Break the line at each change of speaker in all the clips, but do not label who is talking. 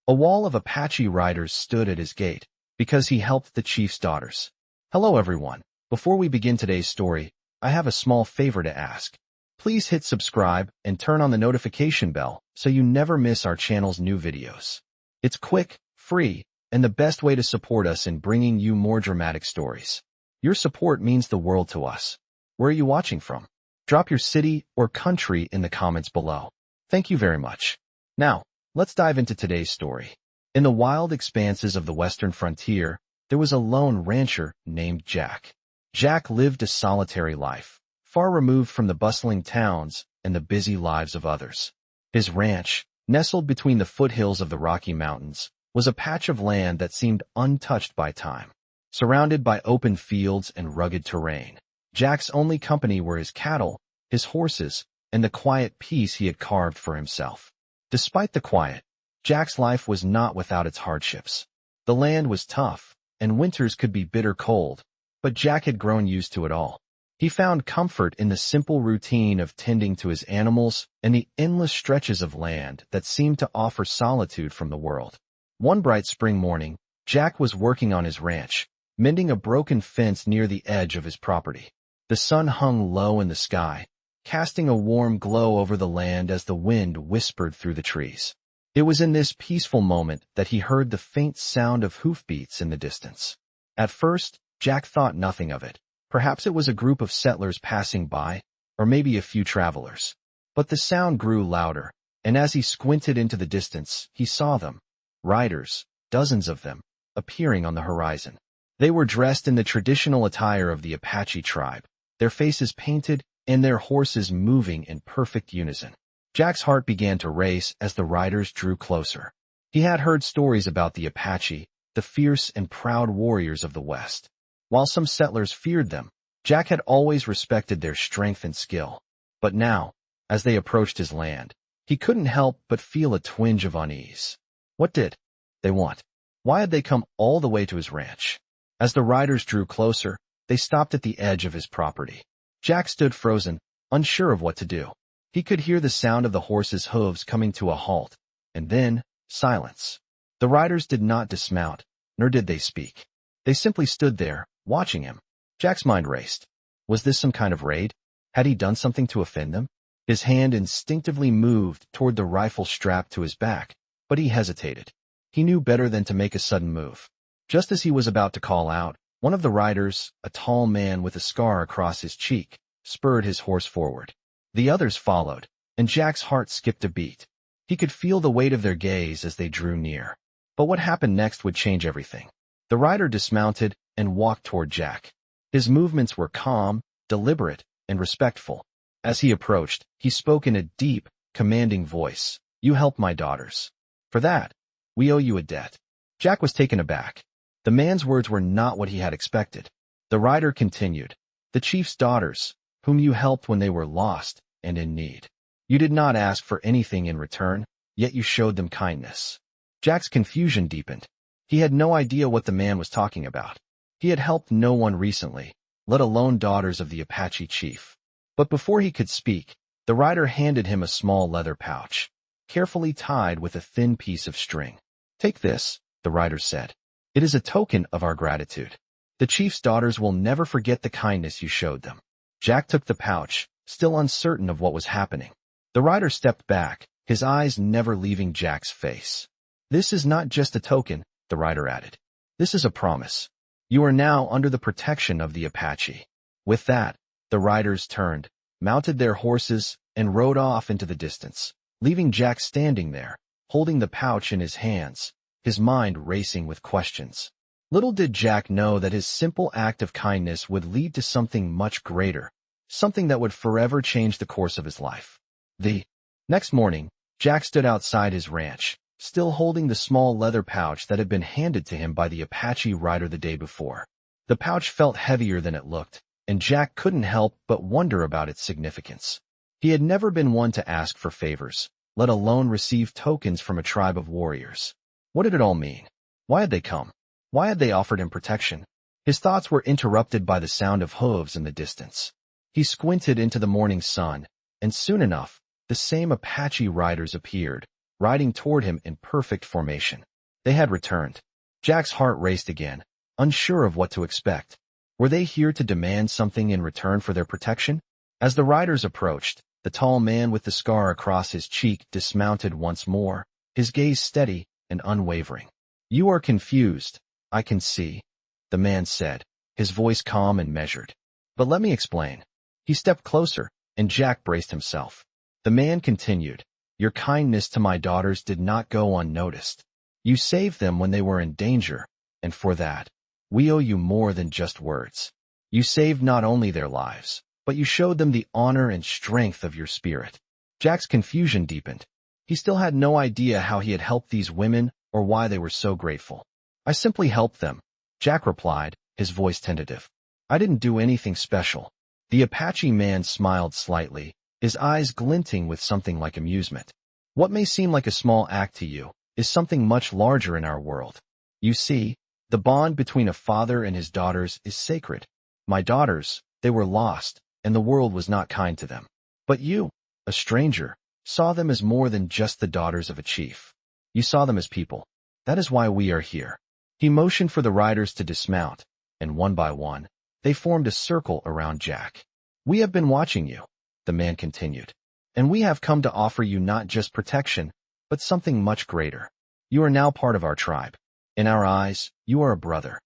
A wall of Apache riders stood at his gate, because he helped the chief's daughters. Hello everyone. Before we begin today's story, I have a small favor to ask. Please hit subscribe and turn on the notification bell so you never miss our channel's new videos. It's quick, free, and the best way to support us in bringing you more dramatic stories. Your support means the world to us. Where are you watching from? Drop your city or country in the comments below. Thank you very much. Now, let's dive into today's story. In the wild expanses of the western frontier, there was a lone rancher named Jack. Jack lived a solitary life, far removed from the bustling towns and the busy lives of others. His ranch, nestled between the foothills of the Rocky Mountains, was a patch of land that seemed untouched by time. Surrounded by open fields and rugged terrain, Jack's only company were his cattle, his horses, and the quiet peace he had carved for himself. Despite the quiet, Jack's life was not without its hardships. The land was tough, and winters could be bitter cold, but Jack had grown used to it all. He found comfort in the simple routine of tending to his animals and the endless stretches of land that seemed to offer solitude from the world. One bright spring morning, Jack was working on his ranch, mending a broken fence near the edge of his property. The sun hung low in the sky, casting a warm glow over the land as the wind whispered through the trees. It was in this peaceful moment that he heard the faint sound of hoofbeats in the distance. At first, Jack thought nothing of it. Perhaps it was a group of settlers passing by, or maybe a few travelers. But the sound grew louder, and as he squinted into the distance, he saw them. Riders, dozens of them, appearing on the horizon. They were dressed in the traditional attire of the Apache tribe, their faces painted and their horses moving in perfect unison. Jack's heart began to race as the riders drew closer. He had heard stories about the Apache, the fierce and proud warriors of the West. While some settlers feared them, Jack had always respected their strength and skill. But now, as they approached his land, he couldn't help but feel a twinge of unease. What did they want? Why had they come all the way to his ranch? As the riders drew closer, they stopped at the edge of his property. Jack stood frozen, unsure of what to do. He could hear the sound of the horses' hooves coming to a halt, and then silence. The riders did not dismount, nor did they speak. They simply stood there, watching him. Jack's mind raced. Was this some kind of raid? Had he done something to offend them? His hand instinctively moved toward the rifle strapped to his back, but he hesitated. He knew better than to make a sudden move. Just as he was about to call out, one of the riders, a tall man with a scar across his cheek, spurred his horse forward. The others followed, and Jack's heart skipped a beat. He could feel the weight of their gaze as they drew near. But what happened next would change everything. The rider dismounted and walked toward Jack. His movements were calm, deliberate, and respectful. As he approached, he spoke in a deep, commanding voice. "You helped my daughters. For that, we owe you a debt." Jack was taken aback. The man's words were not what he had expected. The rider continued, "The chief's daughters, whom you helped when they were lost and in need. You did not ask for anything in return, yet you showed them kindness." Jack's confusion deepened. He had no idea what the man was talking about. He had helped no one recently, let alone daughters of the Apache chief. But before he could speak, the rider handed him a small leather pouch, carefully tied with a thin piece of string. "Take this," the rider said. "It is a token of our gratitude. The chief's daughters will never forget the kindness you showed them." Jack took the pouch, still uncertain of what was happening. The rider stepped back, his eyes never leaving Jack's face. "This is not just a token," the rider added. "This is a promise. You are now under the protection of the Apache." With that, the riders turned, mounted their horses, and rode off into the distance, leaving Jack standing there, holding the pouch in his hands, his mind racing with questions. Little did Jack know that his simple act of kindness would lead to something much greater, something that would forever change the course of his life. The next morning, Jack stood outside his ranch, still holding the small leather pouch that had been handed to him by the Apache rider the day before. The pouch felt heavier than it looked, and Jack couldn't help but wonder about its significance. He had never been one to ask for favors, let alone receive tokens from a tribe of warriors. What did it all mean? Why had they come? Why had they offered him protection? His thoughts were interrupted by the sound of hooves in the distance. He squinted into the morning sun, and soon enough, the same Apache riders appeared, riding toward him in perfect formation. They had returned. Jack's heart raced again, unsure of what to expect. Were they here to demand something in return for their protection? As the riders approached, the tall man with the scar across his cheek dismounted once more, his gaze steady and unwavering. "You are confused, I can see," the man said, his voice calm and measured. "But let me explain." He stepped closer, and Jack braced himself. The man continued, "Your kindness to my daughters did not go unnoticed. You saved them when they were in danger, and for that, we owe you more than just words. You saved not only their lives, but you showed them the honor and strength of your spirit." Jack's confusion deepened. He still had no idea how he had helped these women or why they were so grateful. "I simply helped them," Jack replied, his voice tentative. "I didn't do anything special." The Apache man smiled slightly, his eyes glinting with something like amusement. "What may seem like a small act to you is something much larger in our world. You see, the bond between a father and his daughters is sacred. My daughters, they were lost, and the world was not kind to them. But you, a stranger, saw them as more than just the daughters of a chief. You saw them as people. That is why we are here." He motioned for the riders to dismount, and one by one, they formed a circle around Jack. "We have been watching you," the man continued, "and we have come to offer you not just protection, but something much greater. You are now part of our tribe. In our eyes, you are a brother."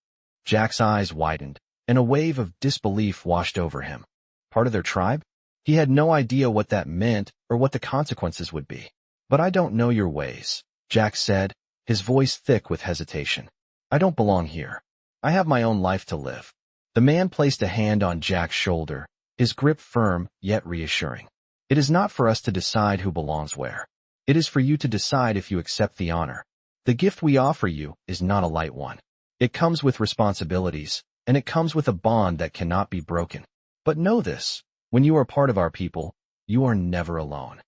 Jack's eyes widened, and a wave of disbelief washed over him. Part of their tribe? He had no idea what that meant or what the consequences would be. "But I don't know your ways," Jack said, his voice thick with hesitation. "I don't belong here. I have my own life to live." The man placed a hand on Jack's shoulder, his grip firm yet reassuring. "It is not for us to decide who belongs where. It is for you to decide if you accept the honor. The gift we offer you is not a light one. It comes with responsibilities, and it comes with a bond that cannot be broken. But know this, when you are part of our people, you are never alone."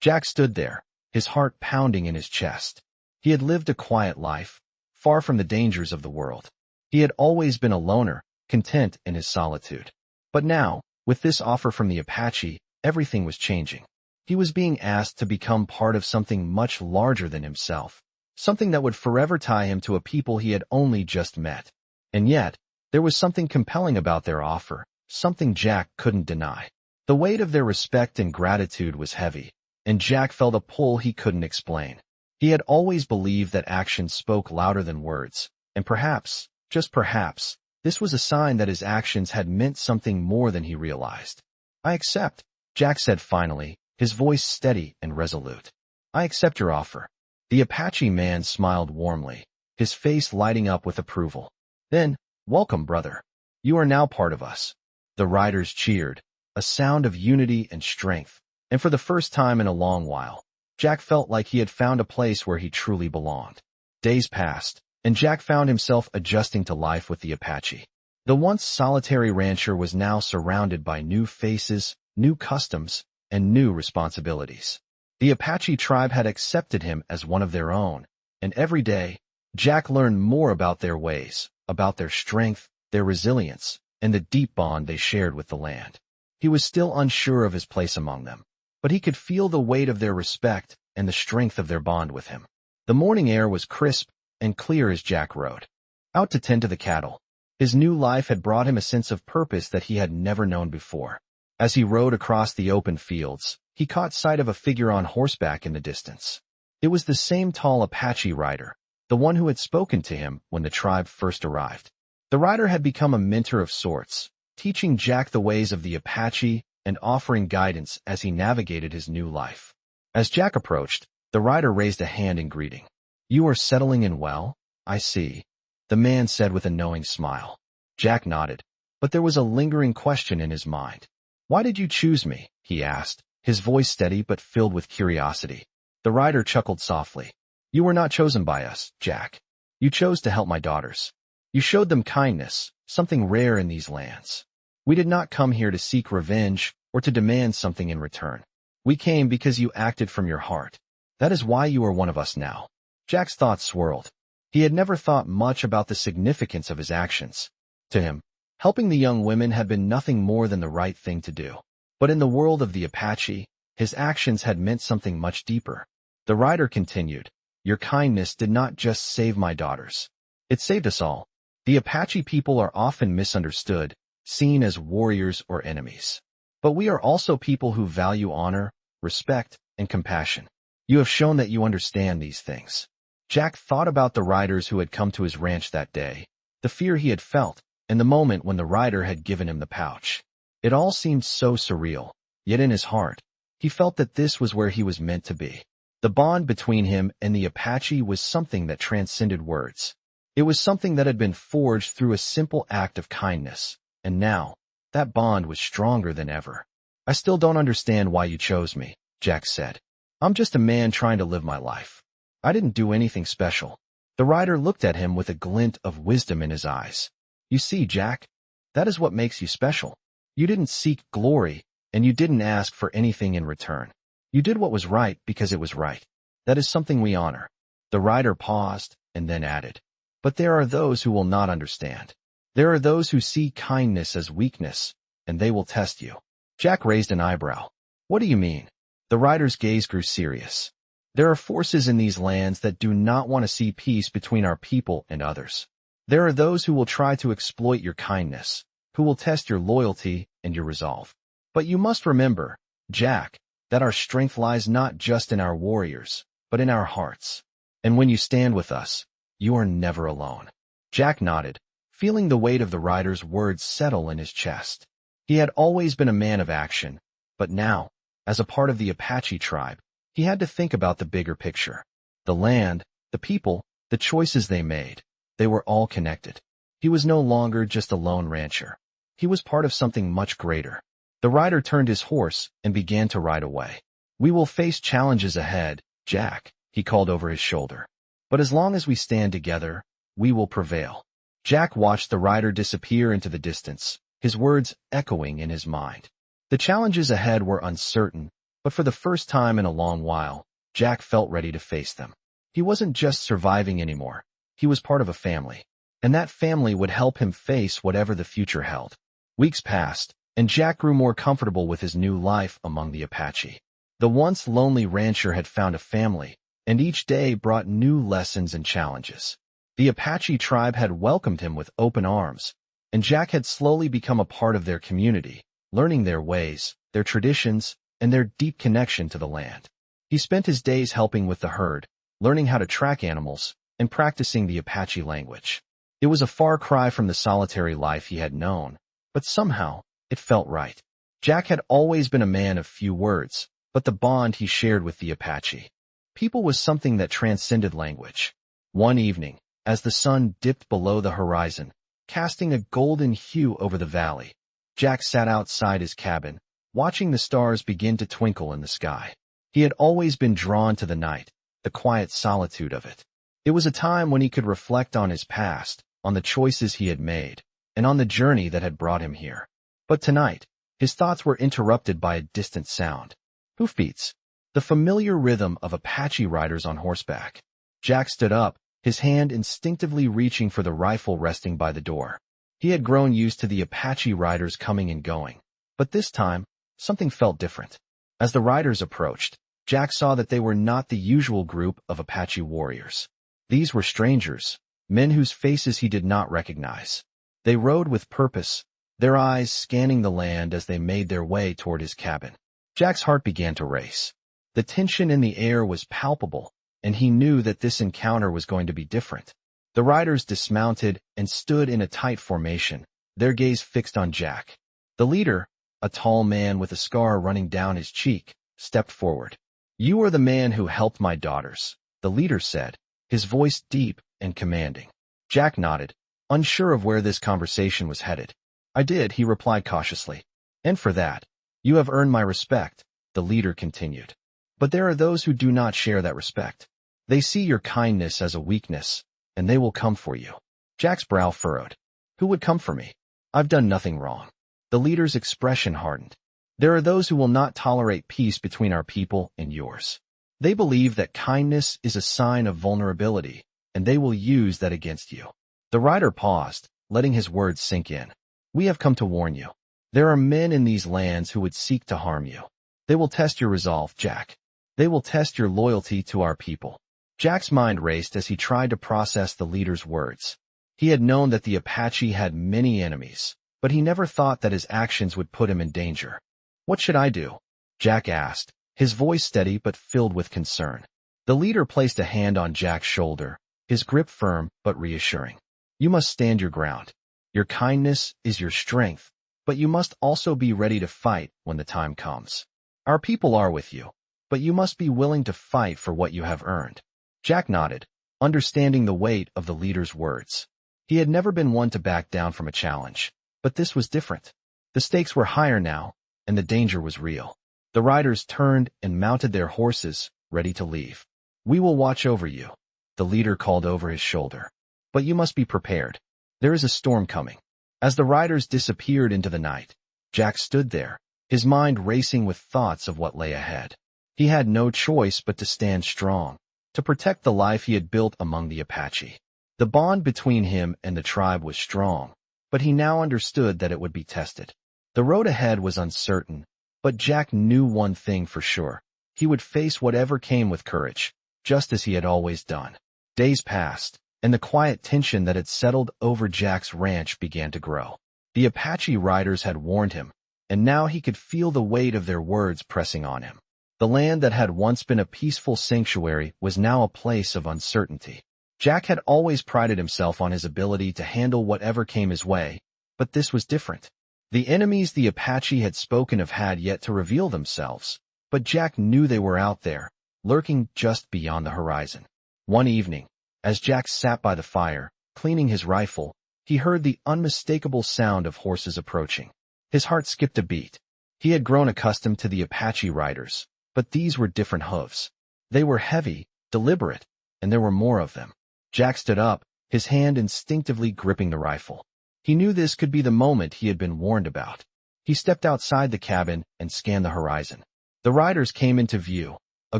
Jack stood there, his heart pounding in his chest. He had lived a quiet life, far from the dangers of the world. He had always been a loner, content in his solitude. But now, with this offer from the Apache, everything was changing. He was being asked to become part of something much larger than himself, something that would forever tie him to a people he had only just met. And yet, there was something compelling about their offer, something Jack couldn't deny. The weight of their respect and gratitude was heavy, and Jack felt a pull he couldn't explain. He had always believed that actions spoke louder than words, and perhaps, just perhaps, this was a sign that his actions had meant something more than he realized. "I accept," Jack said finally, his voice steady and resolute. "I accept your offer." The Apache man smiled warmly, his face lighting up with approval. "Then, welcome, brother. You are now part of us." The riders cheered, a sound of unity and strength, and for the first time in a long while, Jack felt like he had found a place where he truly belonged. Days passed, and Jack found himself adjusting to life with the Apache. The once solitary rancher was now surrounded by new faces, new customs, and new responsibilities. The Apache tribe had accepted him as one of their own, and every day, Jack learned more about their ways, about their strength, their resilience, and the deep bond they shared with the land. He was still unsure of his place among them, but he could feel the weight of their respect and the strength of their bond with him. The morning air was crisp and clear as Jack rode out to tend to the cattle. His new life had brought him a sense of purpose that he had never known before. As he rode across the open fields, he caught sight of a figure on horseback in the distance. It was the same tall Apache rider, the one who had spoken to him when the tribe first arrived. The rider had become a mentor of sorts, teaching Jack the ways of the Apache and offering guidance as he navigated his new life. As Jack approached, the rider raised a hand in greeting. "You are settling in well, I see," the man said with a knowing smile. Jack nodded, but there was a lingering question in his mind. "Why did you choose me?" he asked, his voice steady but filled with curiosity. The rider chuckled softly. "You were not chosen by us, Jack. You chose to help my daughters. You showed them kindness, something rare in these lands. We did not come here to seek revenge or to demand something in return. We came because you acted from your heart. That is why you are one of us now." Jack's thoughts swirled. He had never thought much about the significance of his actions. To him, helping the young women had been nothing more than the right thing to do. But in the world of the Apache, his actions had meant something much deeper. The rider continued, "Your kindness did not just save my daughters. It saved us all. The Apache people are often misunderstood, seen as warriors or enemies. But we are also people who value honor, respect, and compassion. You have shown that you understand these things." Jack thought about the riders who had come to his ranch that day, the fear he had felt, and the moment when the rider had given him the pouch. It all seemed so surreal, yet in his heart, he felt that this was where he was meant to be. The bond between him and the Apache was something that transcended words. It was something that had been forged through a simple act of kindness, and now, that bond was stronger than ever. "I still don't understand why you chose me," Jack said. "I'm just a man trying to live my life. I didn't do anything special." The rider looked at him with a glint of wisdom in his eyes. "You see, Jack, that is what makes you special. You didn't seek glory, and you didn't ask for anything in return. You did what was right because it was right. That is something we honor." The rider paused and then added, "But there are those who will not understand. There are those who see kindness as weakness, and they will test you." Jack raised an eyebrow. "What do you mean?" The rider's gaze grew serious. "There are forces in these lands that do not want to see peace between our people and others. There are those who will try to exploit your kindness, who will test your loyalty and your resolve. But you must remember, Jack, that our strength lies not just in our warriors, but in our hearts. And when you stand with us, you are never alone." Jack nodded, feeling the weight of the rider's words settle in his chest. He had always been a man of action, but now, as a part of the Apache tribe, he had to think about the bigger picture. The land, the people, the choices they made, they were all connected. He was no longer just a lone rancher. He was part of something much greater. The rider turned his horse and began to ride away. "We will face challenges ahead, Jack," he called over his shoulder. "But as long as we stand together, we will prevail." Jack watched the rider disappear into the distance, his words echoing in his mind. The challenges ahead were uncertain, but for the first time in a long while, Jack felt ready to face them. He wasn't just surviving anymore. He was part of a family, and that family would help him face whatever the future held. Weeks passed, and Jack grew more comfortable with his new life among the Apache. The once lonely rancher had found a family, and each day brought new lessons and challenges. The Apache tribe had welcomed him with open arms, and Jack had slowly become a part of their community, learning their ways, their traditions, and their deep connection to the land. He spent his days helping with the herd, learning how to track animals, and practicing the Apache language. It was a far cry from the solitary life he had known, but somehow, it felt right. Jack had always been a man of few words, but the bond he shared with the Apache people was something that transcended language. One evening, as the sun dipped below the horizon, casting a golden hue over the valley, Jack sat outside his cabin, watching the stars begin to twinkle in the sky. He had always been drawn to the night, the quiet solitude of it. It was a time when he could reflect on his past, on the choices he had made, and on the journey that had brought him here. But tonight, his thoughts were interrupted by a distant sound. Hoofbeats, the familiar rhythm of Apache riders on horseback. Jack stood up, his hand instinctively reaching for the rifle resting by the door. He had grown used to the Apache riders coming and going, but this time, something felt different. As the riders approached, Jack saw that they were not the usual group of Apache warriors. These were strangers, men whose faces he did not recognize. They rode with purpose, their eyes scanning the land as they made their way toward his cabin. Jack's heart began to race. The tension in the air was palpable, and he knew that this encounter was going to be different. The riders dismounted and stood in a tight formation, their gaze fixed on Jack. The leader, a tall man with a scar running down his cheek, stepped forward. "You are the man who helped my daughters," the leader said, his voice deep and commanding. Jack nodded, unsure of where this conversation was headed. "I did," he replied cautiously. "And for that, you have earned my respect," the leader continued. "But there are those who do not share that respect. They see your kindness as a weakness, and they will come for you." Jack's brow furrowed. "Who would come for me? I've done nothing wrong." The leader's expression hardened. "There are those who will not tolerate peace between our people and yours. They believe that kindness is a sign of vulnerability, and they will use that against you." The rider paused, letting his words sink in. "We have come to warn you. There are men in these lands who would seek to harm you. They will test your resolve, Jack. They will test your loyalty to our people. Jack's mind raced as he tried to process the leader's words. He had known that the Apache had many enemies, but he never thought that his actions would put him in danger. What should I do? Jack asked, his voice steady but filled with concern. The leader placed a hand on Jack's shoulder, his grip firm but reassuring. You must stand your ground. Your kindness is your strength, but you must also be ready to fight when the time comes. Our people are with you, but you must be willing to fight for what you have earned. Jack nodded, understanding the weight of the leader's words. He had never been one to back down from a challenge, but this was different. The stakes were higher now, and the danger was real. The riders turned and mounted their horses, ready to leave. We will watch over you, the leader called over his shoulder. But you must be prepared. There is a storm coming. As the riders disappeared into the night, Jack stood there, his mind racing with thoughts of what lay ahead. He had no choice but to stand strong, to protect the life he had built among the Apache. The bond between him and the tribe was strong, but he now understood that it would be tested. The road ahead was uncertain, but Jack knew one thing for sure. He would face whatever came with courage, just as he had always done. Days passed, and the quiet tension that had settled over Jack's ranch began to grow. The Apache riders had warned him, and now he could feel the weight of their words pressing on him. The land that had once been a peaceful sanctuary was now a place of uncertainty. Jack had always prided himself on his ability to handle whatever came his way, but this was different. The enemies the Apache had spoken of had yet to reveal themselves, but Jack knew they were out there, lurking just beyond the horizon. One evening, as Jack sat by the fire, cleaning his rifle, he heard the unmistakable sound of horses approaching. His heart skipped a beat. He had grown accustomed to the Apache riders, but these were different hooves. They were heavy, deliberate, and there were more of them. Jack stood up, his hand instinctively gripping the rifle. He knew this could be the moment he had been warned about. He stepped outside the cabin and scanned the horizon. The riders came into view, a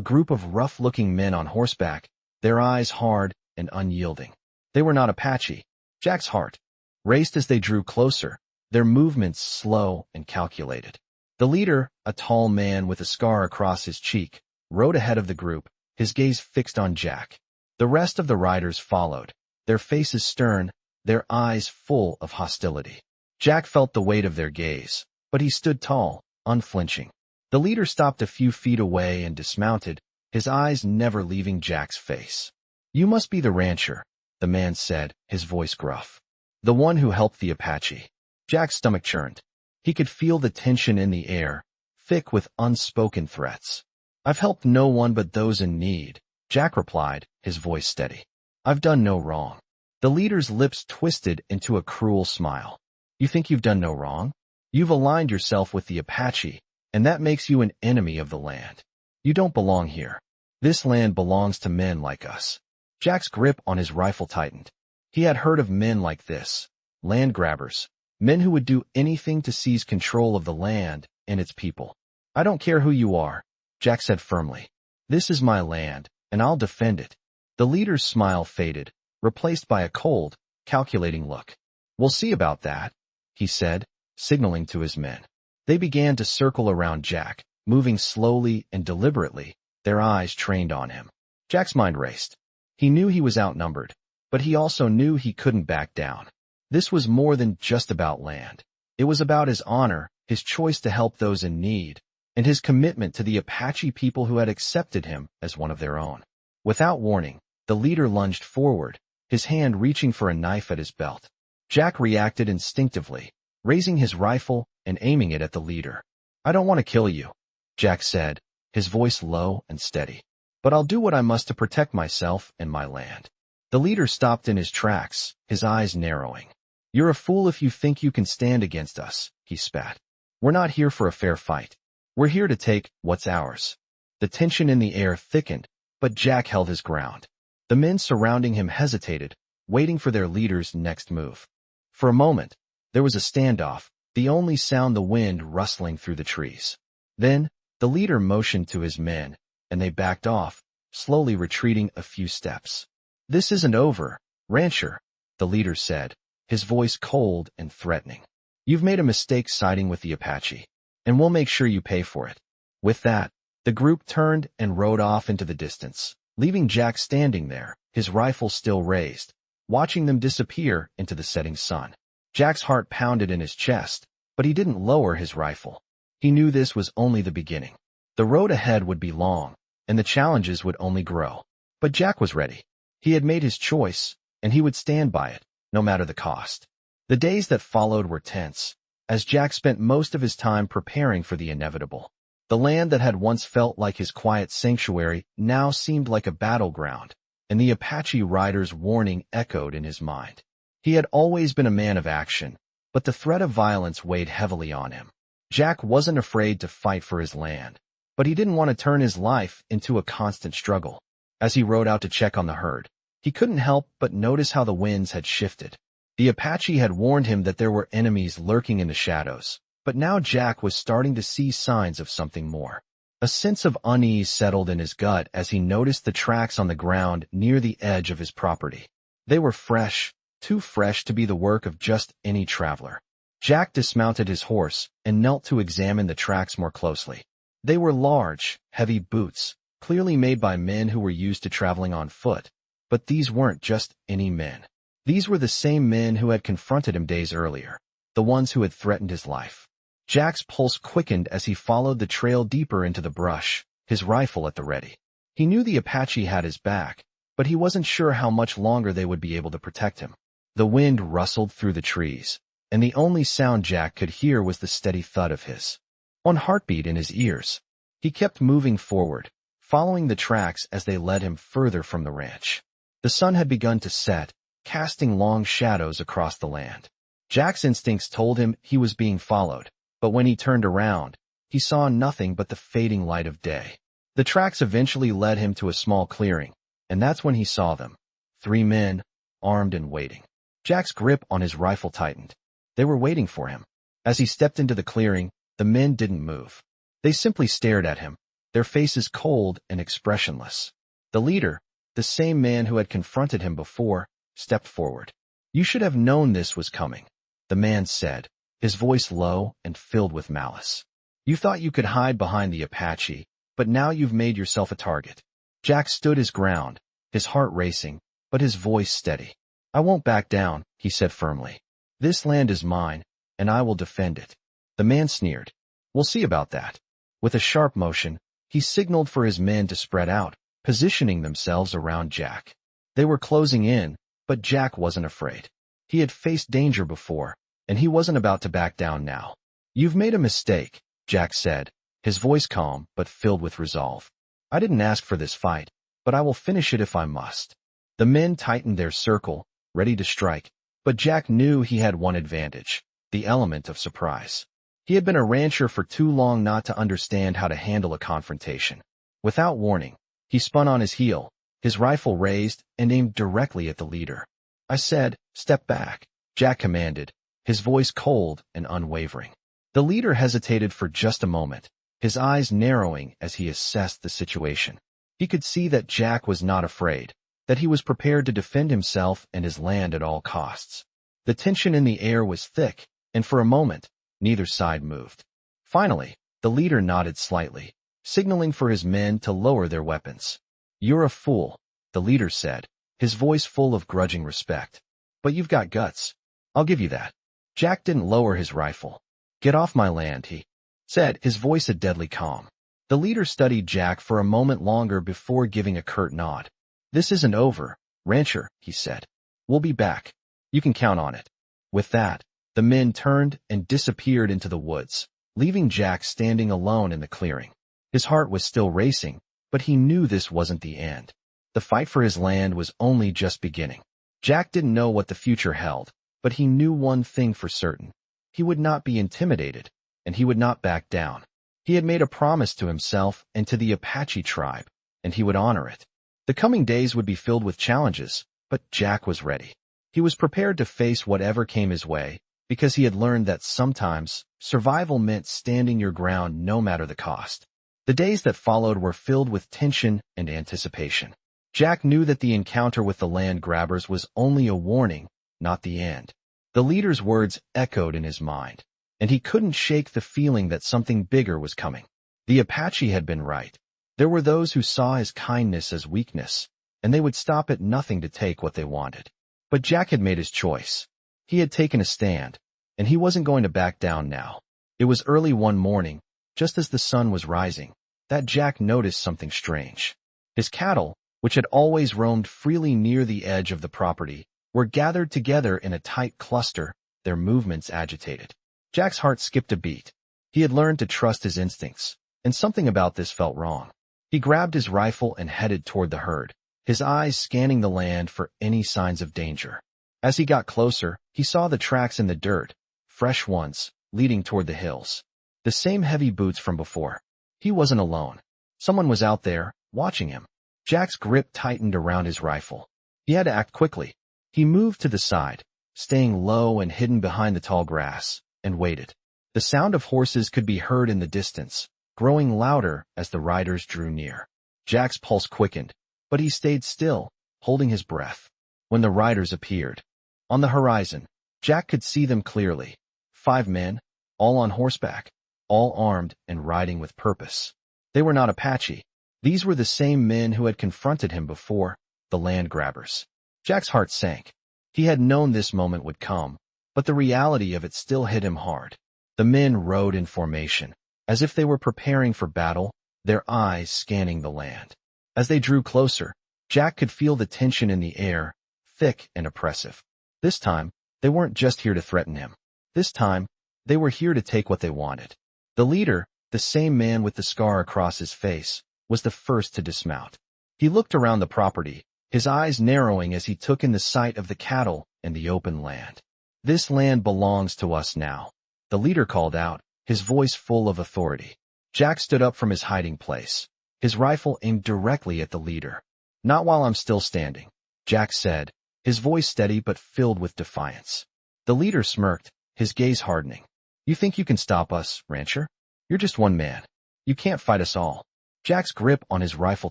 group of rough-looking men on horseback, their eyes hard and unyielding. They were not Apache. Jack's heart raced as they drew closer, their movements slow and calculated. The leader, a tall man with a scar across his cheek, rode ahead of the group, his gaze fixed on Jack. The rest of the riders followed, their faces stern, their eyes full of hostility. Jack felt the weight of their gaze, but he stood tall, unflinching. The leader stopped a few feet away and dismounted, his eyes never leaving Jack's face. You must be the rancher, the man said, his voice gruff. The one who helped the Apache. Jack's stomach churned. He could feel the tension in the air, thick with unspoken threats. I've helped no one but those in need, Jack replied, his voice steady. I've done no wrong. The leader's lips twisted into a cruel smile. You think you've done no wrong? You've aligned yourself with the Apache, and that makes you an enemy of the land. You don't belong here. This land belongs to men like us. Jack's grip on his rifle tightened. He had heard of men like this, land grabbers, men who would do anything to seize control of the land and its people. I don't care who you are, Jack said firmly. This is my land, and I'll defend it. The leader's smile faded, replaced by a cold, calculating look. We'll see about that, he said, signaling to his men. They began to circle around Jack, moving slowly and deliberately, their eyes trained on him. Jack's mind raced. He knew he was outnumbered, but he also knew he couldn't back down. This was more than just about land. It was about his honor, his choice to help those in need, and his commitment to the Apache people who had accepted him as one of their own. Without warning, the leader lunged forward, his hand reaching for a knife at his belt. Jack reacted instinctively, raising his rifle and aiming it at the leader. I don't want to kill you, Jack said, his voice low and steady. But I'll do what I must to protect myself and my land. The leader stopped in his tracks, his eyes narrowing. You're a fool if you think you can stand against us, he spat. We're not here for a fair fight. We're here to take what's ours. The tension in the air thickened, but Jack held his ground. The men surrounding him hesitated, waiting for their leader's next move. For a moment, there was a standoff, the only sound the wind rustling through the trees. Then, the leader motioned to his men, and they backed off, slowly retreating a few steps. This isn't over, rancher, the leader said, his voice cold and threatening. You've made a mistake siding with the Apache, and we'll make sure you pay for it. With that, The group turned and rode off into the distance, leaving Jack standing there, his rifle still raised, watching them disappear into the setting sun. Jack's heart pounded in his chest, but he didn't lower his rifle. He knew this was only the beginning. The road ahead would be long, and the challenges would only grow. But Jack was ready. He had made his choice, and he would stand by it, no matter the cost. The days that followed were tense, as Jack spent most of his time preparing for the inevitable. The land that had once felt like his quiet sanctuary now seemed like a battleground, and the Apache rider's warning echoed in his mind. He had always been a man of action, but the threat of violence weighed heavily on him. Jack wasn't afraid to fight for his land, but he didn't want to turn his life into a constant struggle. As he rode out to check on the herd, he couldn't help but notice how the winds had shifted. The Apache had warned him that there were enemies lurking in the shadows, but now Jack was starting to see signs of something more. A sense of unease settled in his gut as he noticed the tracks on the ground near the edge of his property. They were fresh, too fresh to be the work of just any traveler. Jack dismounted his horse and knelt to examine the tracks more closely. They were large, heavy boots, clearly made by men who were used to traveling on foot. But these weren't just any men. These were the same men who had confronted him days earlier, the ones who had threatened his life. Jack's pulse quickened as he followed the trail deeper into the brush, his rifle at the ready. He knew the Apache had his back, but he wasn't sure how much longer they would be able to protect him. The wind rustled through the trees, and the only sound Jack could hear was the steady thud of his own heartbeat in his ears. He kept moving forward, following the tracks as they led him further from the ranch. The sun had begun to set, casting long shadows across the land. Jack's instincts told him he was being followed, but when he turned around, he saw nothing but the fading light of day. The tracks eventually led him to a small clearing, and that's when he saw them. 3 men, armed and waiting. Jack's grip on his rifle tightened. They were waiting for him. As he stepped into the clearing, the men didn't move. They simply stared at him, their faces cold and expressionless. The leader, the same man who had confronted him before, stepped forward. "You should have known this was coming," the man said, his voice low and filled with malice. "You thought you could hide behind the Apache, but now you've made yourself a target." Jack stood his ground, his heart racing, but his voice steady. "I won't back down," he said firmly. "This land is mine, and I will defend it." The man sneered. "We'll see about that." With a sharp motion, he signaled for his men to spread out, positioning themselves around Jack. They were closing in, but Jack wasn't afraid. He had faced danger before, and he wasn't about to back down now. "You've made a mistake," Jack said, his voice calm but filled with resolve. "I didn't ask for this fight, but I will finish it if I must." The men tightened their circle, ready to strike, but Jack knew he had one advantage: the element of surprise. He had been a rancher for too long not to understand how to handle a confrontation. Without warning, he spun on his heel, his rifle raised and aimed directly at the leader. "I said, step back," Jack commanded, his voice cold and unwavering. The leader hesitated for just a moment, his eyes narrowing as he assessed the situation. He could see that Jack was not afraid, that he was prepared to defend himself and his land at all costs. The tension in the air was thick, and for a moment, neither side moved. Finally, the leader nodded slightly, signaling for his men to lower their weapons. "You're a fool," the leader said, his voice full of grudging respect. "But you've got guts. I'll give you that." Jack didn't lower his rifle. "Get off my land," he said, his voice a deadly calm. The leader studied Jack for a moment longer before giving a curt nod. "This isn't over, rancher," he said. "We'll be back. You can count on it." With that, the men turned and disappeared into the woods, leaving Jack standing alone in the clearing. His heart was still racing, but he knew this wasn't the end. The fight for his land was only just beginning. Jack didn't know what the future held, but he knew one thing for certain. He would not be intimidated, and he would not back down. He had made a promise to himself and to the Apache tribe, and he would honor it. The coming days would be filled with challenges, but Jack was ready. He was prepared to face whatever came his way, because he had learned that sometimes survival meant standing your ground no matter the cost. The days that followed were filled with tension and anticipation. Jack knew that the encounter with the land grabbers was only a warning, not the end. The leader's words echoed in his mind, and he couldn't shake the feeling that something bigger was coming. The Apache had been right. There were those who saw his kindness as weakness, and they would stop at nothing to take what they wanted. But Jack had made his choice. He had taken a stand, and he wasn't going to back down now. It was early one morning, just as the sun was rising, that Jack noticed something strange. His cattle, which had always roamed freely near the edge of the property, were gathered together in a tight cluster, their movements agitated. Jack's heart skipped a beat. He had learned to trust his instincts, and something about this felt wrong. He grabbed his rifle and headed toward the herd, his eyes scanning the land for any signs of danger. As he got closer, he saw the tracks in the dirt, fresh ones, leading toward the hills. The same heavy boots from before. He wasn't alone. Someone was out there, watching him. Jack's grip tightened around his rifle. He had to act quickly. He moved to the side, staying low and hidden behind the tall grass, and waited. The sound of horses could be heard in the distance, growing louder as the riders drew near. Jack's pulse quickened, but he stayed still, holding his breath. When the riders appeared, on the horizon, Jack could see them clearly. 5 men, all on horseback, all armed and riding with purpose. They were not Apache. These were the same men who had confronted him before, the land grabbers. Jack's heart sank. He had known this moment would come, but the reality of it still hit him hard. The men rode in formation, as if they were preparing for battle, their eyes scanning the land. As they drew closer, Jack could feel the tension in the air, thick and oppressive. This time, they weren't just here to threaten him. This time, they were here to take what they wanted. The leader, the same man with the scar across his face, was the first to dismount. He looked around the property, his eyes narrowing as he took in the sight of the cattle and the open land. "This land belongs to us now," the leader called out, his voice full of authority. Jack stood up from his hiding place, his rifle aimed directly at the leader. "Not while I'm still standing," Jack said, his voice steady but filled with defiance. The leader smirked, his gaze hardening. "You think you can stop us, rancher? You're just one man. You can't fight us all." Jack's grip on his rifle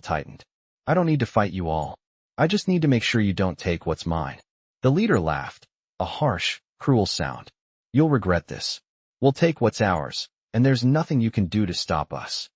tightened. "I don't need to fight you all. I just need to make sure you don't take what's mine." The leader laughed, a harsh, cruel sound. "You'll regret this. We'll take what's ours, and there's nothing you can do to stop us."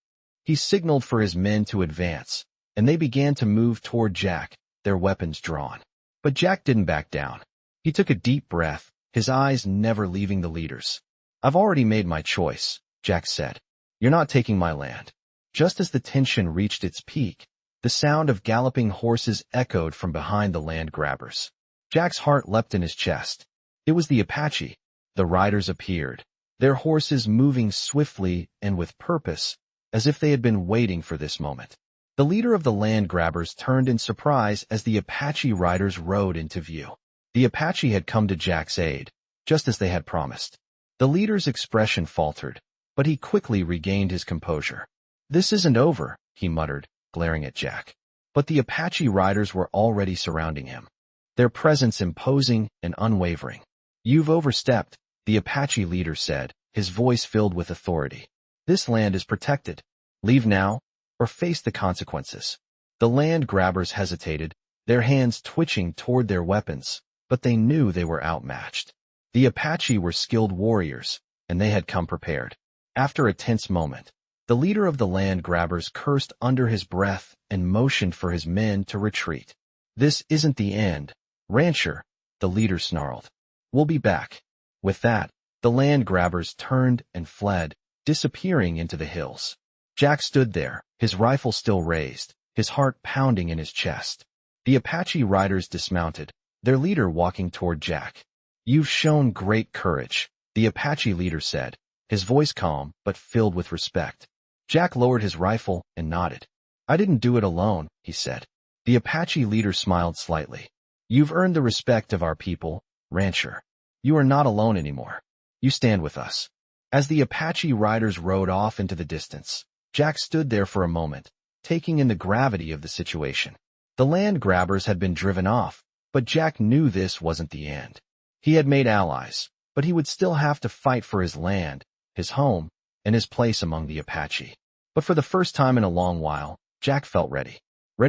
He signaled for his men to advance, and they began to move toward Jack, their weapons drawn. But Jack didn't back down. He took a deep breath, his eyes never leaving the leaders. "I've already made my choice," Jack said. "You're not taking my land." Just as the tension reached its peak, the sound of galloping horses echoed from behind the land grabbers. Jack's heart leapt in his chest. It was the Apache. The riders appeared, their horses moving swiftly and with purpose, as if they had been waiting for this moment. The leader of the land grabbers turned in surprise as the Apache riders rode into view. The Apache had come to Jack's aid, just as they had promised. The leader's expression faltered, but he quickly regained his composure. "This isn't over," he muttered, glaring at Jack. But the Apache riders were already surrounding him, their presence imposing and unwavering. "You've overstepped," the Apache leader said, his voice filled with authority. "This land is protected. Leave now, or face the consequences." The land grabbers hesitated, their hands twitching toward their weapons, but they knew they were outmatched. The Apache were skilled warriors, and they had come prepared. After a tense moment, the leader of the land grabbers cursed under his breath and motioned for his men to retreat. "This isn't the end, rancher," the leader snarled. "We'll be back." With that, the land grabbers turned and fled, disappearing into the hills. Jack stood there, his rifle still raised, his heart pounding in his chest. The Apache riders dismounted, their leader walking toward Jack. "You've shown great courage," the Apache leader said, his voice calm but filled with respect. Jack lowered his rifle and nodded. "I didn't do it alone," he said. The Apache leader smiled slightly. "You've earned the respect of our people, rancher. You are not alone anymore. You stand with us." As the Apache riders rode off into the distance, Jack stood there for a moment, taking in the gravity of the situation. The land grabbers had been driven off, but Jack knew this wasn't the end. He had made allies, but he would still have to fight for his land, his home, and his place among the Apache. But for the first time in a long while, Jack felt ready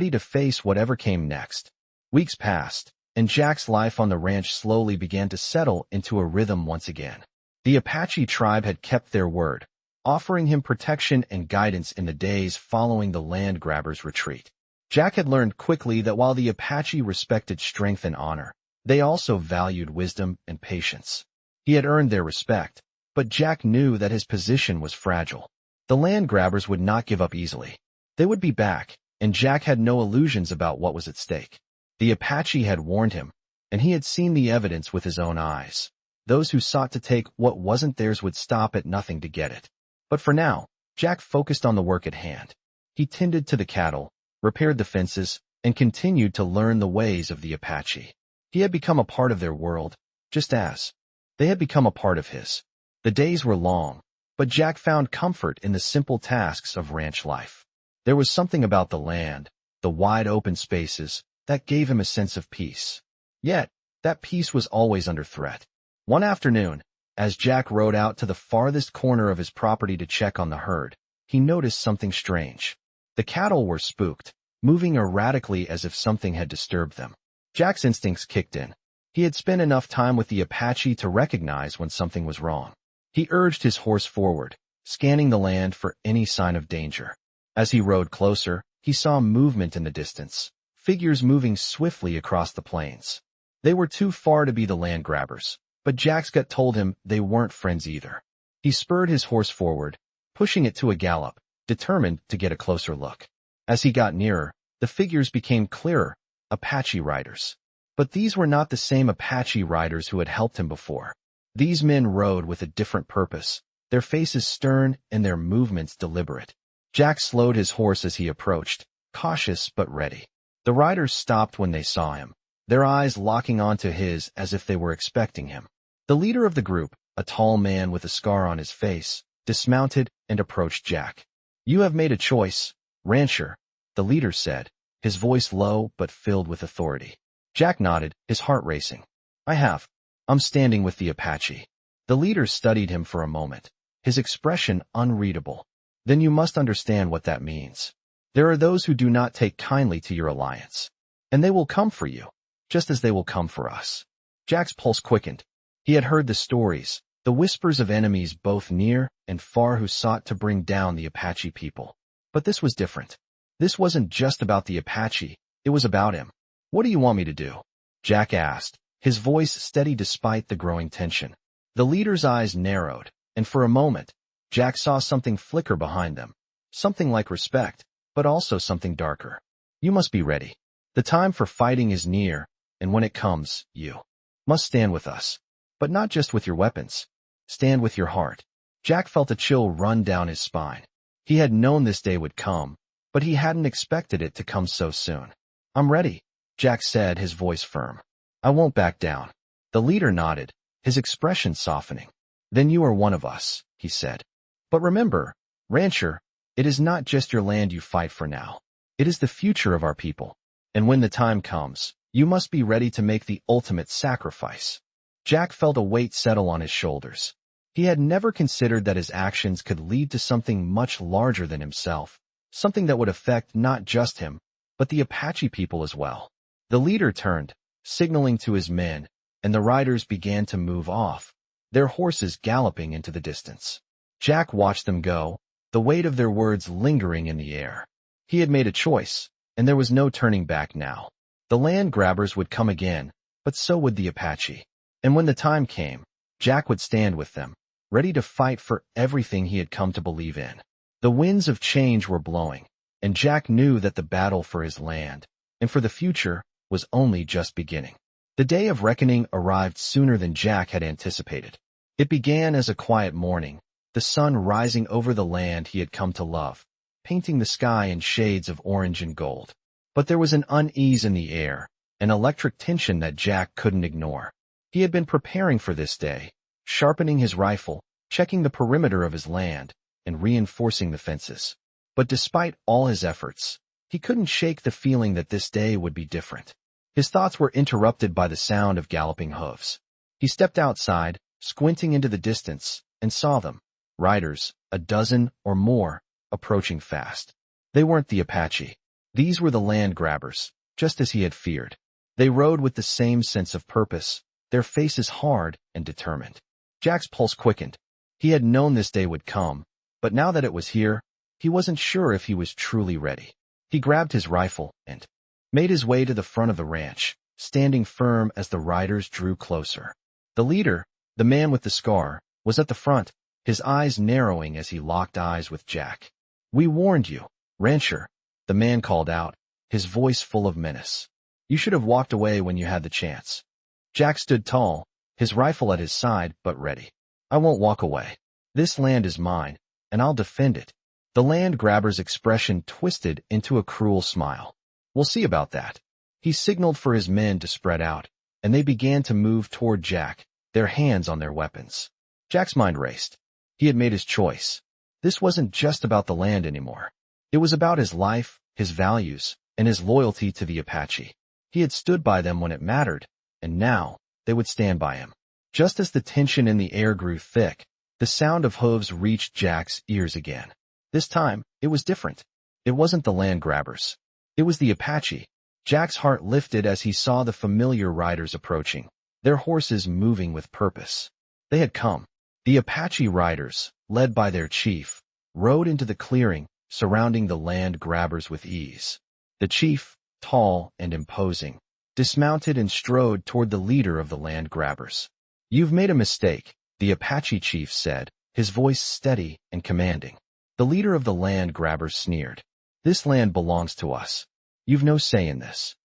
to face whatever came next. Weeks passed, and Jack's life on the ranch slowly began to settle into a rhythm once again. The Apache tribe had kept their word. offering him protection and guidance in the days following the land grabber's retreat. Jack had learned quickly that while the Apache respected strength and honor, they also valued wisdom and patience. He had earned their respect, but Jack knew that his position was fragile. The land grabbers would not give up easily. They would be back, and Jack had no illusions about what was at stake. The Apache had warned him, and he had seen the evidence with his own eyes. Those who sought to take what wasn't theirs would stop at nothing to get it. But for now, Jack focused on the work at hand. He tended to the cattle, repaired the fences, and continued to learn the ways of the Apache. He had become a part of their world, just as they had become a part of his. The days were long, but Jack found comfort in the simple tasks of ranch life. There was something about the land, the wide open spaces, that gave him a sense of peace. Yet, that peace was always under threat. One afternoon, as Jack rode out to the farthest corner of his property to check on the herd, he noticed something strange. The cattle were spooked, moving erratically as if something had disturbed them. Jack's instincts kicked in. He had spent enough time with the Apache to recognize when something was wrong. He urged his horse forward, scanning the land for any sign of danger. As he rode closer, he saw movement in the distance, figures moving swiftly across the plains. They were too far to be the land grabbers, but Jack's gut told him they weren't friends either. He spurred his horse forward, pushing it to a gallop, determined to get a closer look. As he got nearer, the figures became clearer, Apache riders. But these were not the same Apache riders who had helped him before. These men rode with a different purpose, their faces stern and their movements deliberate. Jack slowed his horse as he approached, cautious but ready. The riders stopped when they saw him, their eyes locking onto his as if they were expecting him. The leader of the group, a tall man with a scar on his face, dismounted and approached Jack. "You have made a choice, rancher," the leader said, his voice low but filled with authority. Jack nodded, his heart racing. "I have. I'm standing with the Apache." The leader studied him for a moment, his expression unreadable. "Then you must understand what that means. There are those who do not take kindly to your alliance, and they will come for you, just as they will come for us." Jack's pulse quickened. He had heard the stories, the whispers of enemies both near and far who sought to bring down the Apache people. But this was different. This wasn't just about the Apache, it was about him. "What do you want me to do?" Jack asked, his voice steady despite the growing tension. The leader's eyes narrowed, and for a moment, Jack saw something flicker behind them. Something like respect, but also something darker. "You must be ready. The time for fighting is near, and when it comes, you must stand with us. But not just with your weapons. Stand with your heart." Jack felt a chill run down his spine. He had known this day would come, but he hadn't expected it to come so soon. "I'm ready," Jack said, his voice firm. "I won't back down." The leader nodded, his expression softening. "Then you are one of us," he said. "But remember, rancher, it is not just your land you fight for now. It is the future of our people. And when the time comes, you must be ready to make the ultimate sacrifice." Jack felt a weight settle on his shoulders. He had never considered that his actions could lead to something much larger than himself, something that would affect not just him, but the Apache people as well. The leader turned, signaling to his men, and the riders began to move off, their horses galloping into the distance. Jack watched them go, the weight of their words lingering in the air. He had made a choice, and there was no turning back now. The land grabbers would come again, but so would the Apache. And when the time came, Jack would stand with them, ready to fight for everything he had come to believe in. The winds of change were blowing, and Jack knew that the battle for his land, and for the future, was only just beginning. The day of reckoning arrived sooner than Jack had anticipated. It began as a quiet morning, the sun rising over the land he had come to love, painting the sky in shades of orange and gold. But there was an unease in the air, an electric tension that Jack couldn't ignore. He had been preparing for this day, sharpening his rifle, checking the perimeter of his land, and reinforcing the fences. But despite all his efforts, he couldn't shake the feeling that this day would be different. His thoughts were interrupted by the sound of galloping hooves. He stepped outside, squinting into the distance, and saw them, riders, a dozen or more, approaching fast. They weren't the Apache. These were the land grabbers, just as he had feared. They rode with the same sense of purpose, their faces hard and determined. Jack's pulse quickened. He had known this day would come, But now that it was here, he wasn't sure if he was truly ready. He grabbed his rifle and made his way to the front of the ranch, standing firm as the riders drew closer. The leader, the man with the scar, was at the front, his eyes narrowing as he locked eyes with Jack. "We warned you, rancher," the man called out, his voice full of menace. "You should have walked away when you had the chance." Jack stood tall, his rifle at his side but ready. "I won't walk away. This land is mine, and I'll defend it." The land grabber's expression twisted into a cruel smile. "We'll see about that." He signaled for his men to spread out, and they began to move toward Jack, their hands on their weapons. Jack's mind raced. He had made his choice. This wasn't just about the land anymore. It was about his life, his values, and his loyalty to the Apache. He had stood by them when it mattered, and now they would stand by him. Just as the tension in the air grew thick, the sound of hooves reached Jack's ears again. This time, it was different. It wasn't the land grabbers. It was the Apache. Jack's heart lifted as he saw the familiar riders approaching, their horses moving with purpose. They had come. The Apache riders, led by their chief, rode into the clearing, surrounding the land grabbers with ease. The chief, tall and imposing, dismounted and strode toward the leader of the land grabbers. "You've made a mistake," the Apache chief said, his voice steady and commanding. The leader of the land grabbers sneered. "This land belongs to us. You've no say in this."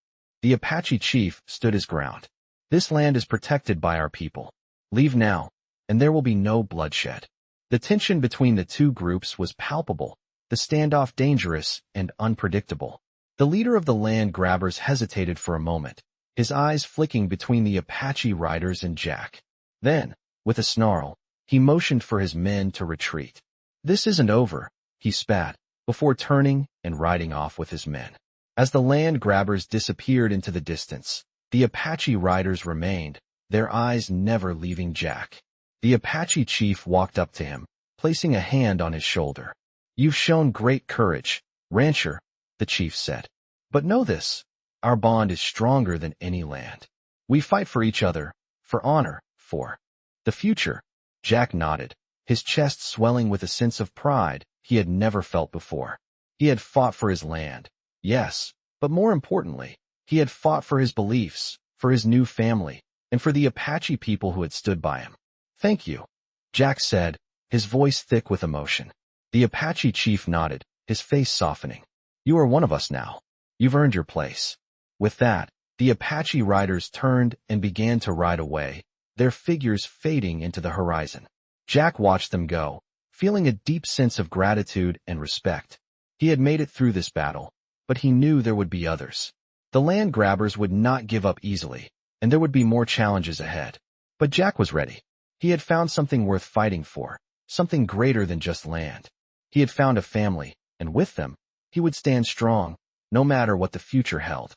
The Apache chief stood his ground. "This land is protected by our people. Leave now, and there will be no bloodshed." The tension between the two groups was palpable, the standoff dangerous and unpredictable. The leader of the land grabbers hesitated for a moment, his eyes flicking between the Apache riders and Jack. Then, with a snarl, he motioned for his men to retreat. "This isn't over," he spat, before turning and riding off with his men. As the land grabbers disappeared into the distance, the Apache riders remained, their eyes never leaving Jack. The Apache chief walked up to him, placing a hand on his shoulder. "You've shown great courage, rancher," the chief said. "But know this, our bond is stronger than any land. We fight for each other, for honor, for the future." Jack nodded, his chest swelling with a sense of pride he had never felt before. He had fought for his land, yes, but more importantly, he had fought for his beliefs, for his new family, and for the Apache people who had stood by him. "Thank you," Jack said, his voice thick with emotion. The Apache chief nodded, his face softening. "You are one of us now. You've earned your place." With that, the Apache riders turned and began to ride away, their figures fading into the horizon. Jack watched them go, feeling a deep sense of gratitude and respect. He had made it through this battle, but he knew there would be others. The land grabbers would not give up easily, and there would be more challenges ahead. But Jack was ready. He had found something worth fighting for, something greater than just land. He had found a family, and with them, he would stand strong, no matter what the future held.